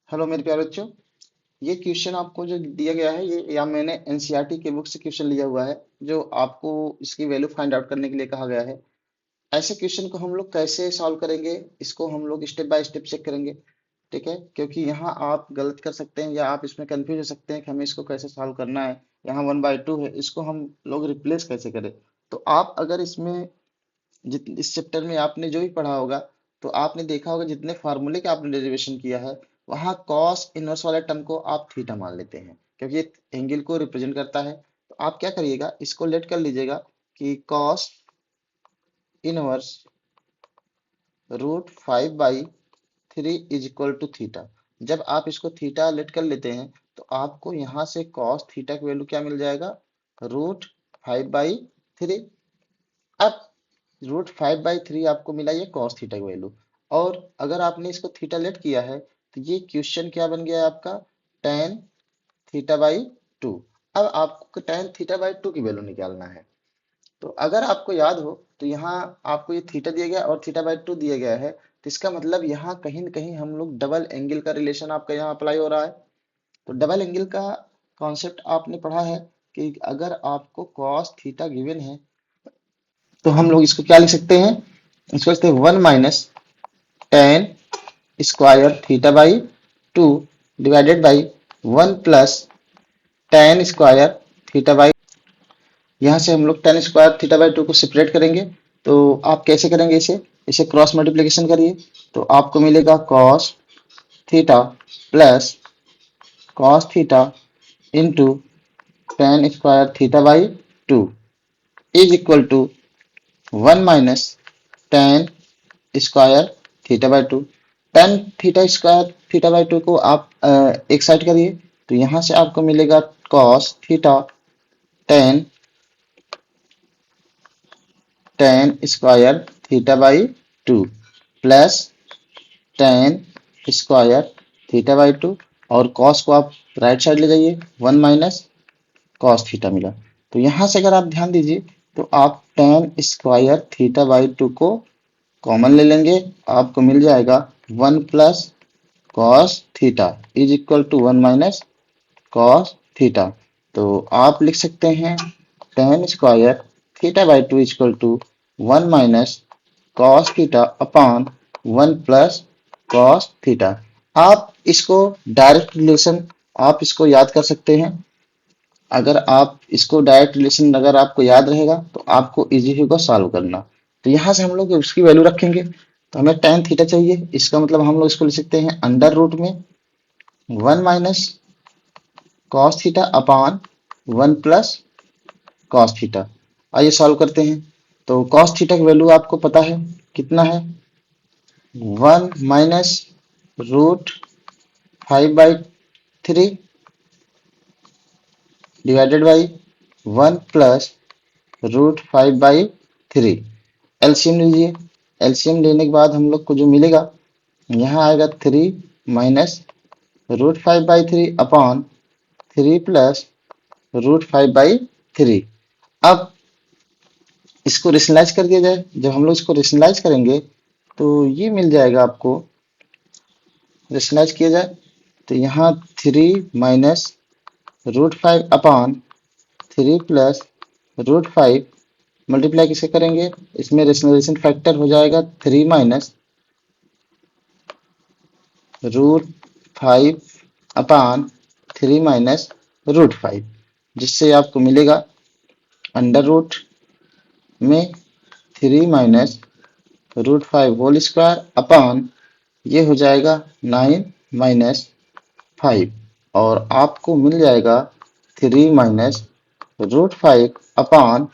Hello मेरे प्यारे बच्चों। ये क्वेश्चन आपको जो दिया गया है ये या मैंने एनसीईआरटी के बुक से क्वेश्चन लिया हुआ है जो आपको इसकी वैल्यू फाइंड आउट करने के लिए कहा गया है। ऐसे क्वेश्चन को हम लोग कैसे सॉल्व करेंगे, इसको हम लोग स्टेप बाय स्टेप चेक करेंगे। ठीक है, क्योंकि यहाँ आप गलत कर सकते हैं या आप इसमें कंफ्यूज हो सकते हैं कि हमें इसको कैसे सॉल्व करना है। यहाँ 1/2 है, इसको हम लोग रिप्लेस कैसे करें। तो आप अगर इसमें इस चैप्टर में आपने जो भी पढ़ा होगा तो आपने देखा होगा जितने फार्मूले का आपने डेरिवेशन किया है वहाँ कॉस इनवर्स वाले टर्म को आप थीटा मान लेते हैं क्योंकि ये एंगल को रिप्रेजेंट करता है। तो आप क्या करिएगा, इसको लेट कर लीजिएगा कि cos inverse √5/3 is equal to theta. जब आप इसको थीटा लेट कर लेते हैं तो आपको यहाँ से कॉस थीटा की वैल्यू क्या मिल जाएगा, √5/3। अब √5/3 आपको मिला ये कॉस थीटा की वैल्यू। और अगर आपने इसको थीटा लेट किया है तो ये क्वेश्चन क्या बन गया है आपका, tan थीटा/2। अब आपको tan थीटा/2 की वैल्यू निकालना है। तो अगर आपको याद हो तो यहाँ आपको ये थीटा दिया गया और थीटा/2 दिया गया है, तो इसका मतलब यहाँ कहीं न कहीं हम लोग डबल एंगल का रिलेशन आपका यहाँ अप्लाई हो रहा है। तो डबल एंगल का कॉन्सेप्ट आपने पढ़ा है कि अगर आपको कॉस थीटा गिवन है तो हम लोग इसको क्या लिख सकते हैं, इसको लिखते हैं 1 - tan square थीटा/2 divided by 1 + tan square theta/. यहाँ से हम लोग tan स्क्वायर थीटा/2 को सेपरेट करेंगे। तो आप कैसे करेंगे, इसे इसे क्रॉस मल्टीप्लिकेशन करिए। तो आपको मिलेगा cos theta plus cos theta into tan square theta is equal to 1 - tan square theta. tan theta square theta को आप एक साइड करिए। तो यहाँ से आपको मिलेगा cos theta tan tan square theta plus tan square theta और कॉस को आप राइट साइड ले जाइए, 1 - cos थीटा मिला। तो यहाँ से अगर आप ध्यान दीजिए तो आप tan स्क्वायर थीटा/2 को कॉमन ले लेंगे, आपको मिल जाएगा 1 + cos theta is equal to 1 - cos theta. तो आप लिख सकते हैं tan square theta is equal to 1 - cos theta upon 1 + cos theta. आप इसको डायरेक्ट रिलेशन आप इसको याद कर सकते हैं। अगर आप इसको डायरेक्ट रिलेशन अगर आपको याद रहेगा तो आपको इजी होगा सॉल्व करना। तो यहाँ से हम लोग उसकी वैल्यू रखेंगे। तो हमें tan थीटा चाहिए, इसका मतलब हम लोग इसको लिख सकते हैं अंडर रूट में 1 - cos theta upon 1 + cos theta. आइए सॉल्व करते हैं। तो cos थीटा की वैल्यू आपको पता है कितना है, 1 - √5/3 डिवाइडेड बाई 1 + √5/3। एलसीएम लीजिए। एलसीएम लेने के बाद हम लोग को जो मिलेगा, यहाँ आएगा 3 - √5/3 अपॉन 3 + √5/3। अब इसको रेशनलाइज कर दिया जाए। जब हम लोग इसको रेशनलाइज करेंगे तो ये मिल जाएगा आपको, रेशनलाइज किया जाए तो यहाँ 3 - √5 अपॉन 3 + √5 मल्टीप्लाई किसे करेंगे, इसमें रेशनलाइजेशन फैक्टर हो जाएगा 3 - √5 अपॉन 3 - √5, जिससे आपको मिलेगा अंडर रूट में 3 - √5 होल स्क्वायर अपॉन ये हो जाएगा 9 - 5 और आपको मिल जाएगा 3 - √5 अपॉन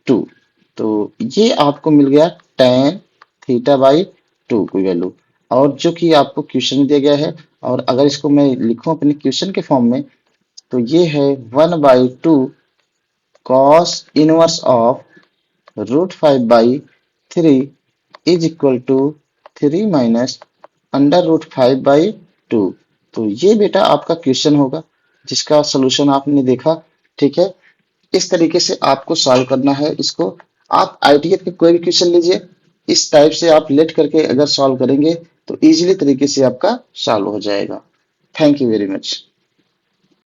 2। तो ये आपको मिल गया tan थीटा/2 की वैल्यू, और जो कि आपको क्वेश्चन में दिया गया है। और अगर इसको मैं लिखूं अपने क्वेश्चन के फॉर्म में तो ये है 1/2 cos inverse of √5/3 is equal to 3 - under √5/2। तो ये बेटा आपका क्वेश्चन होगा जिसका सलूशन आपने देखा। ठीक है, इस तरीके से आपको सॉल्व करना है इसको। आप आईटीएफ के कोई भी क्वेश्चन लीजिए, इस टाइप से आप लेट करके अगर सॉल्व करेंगे तो इजीली तरीके से आपका सॉल्व हो जाएगा। Thank you very much.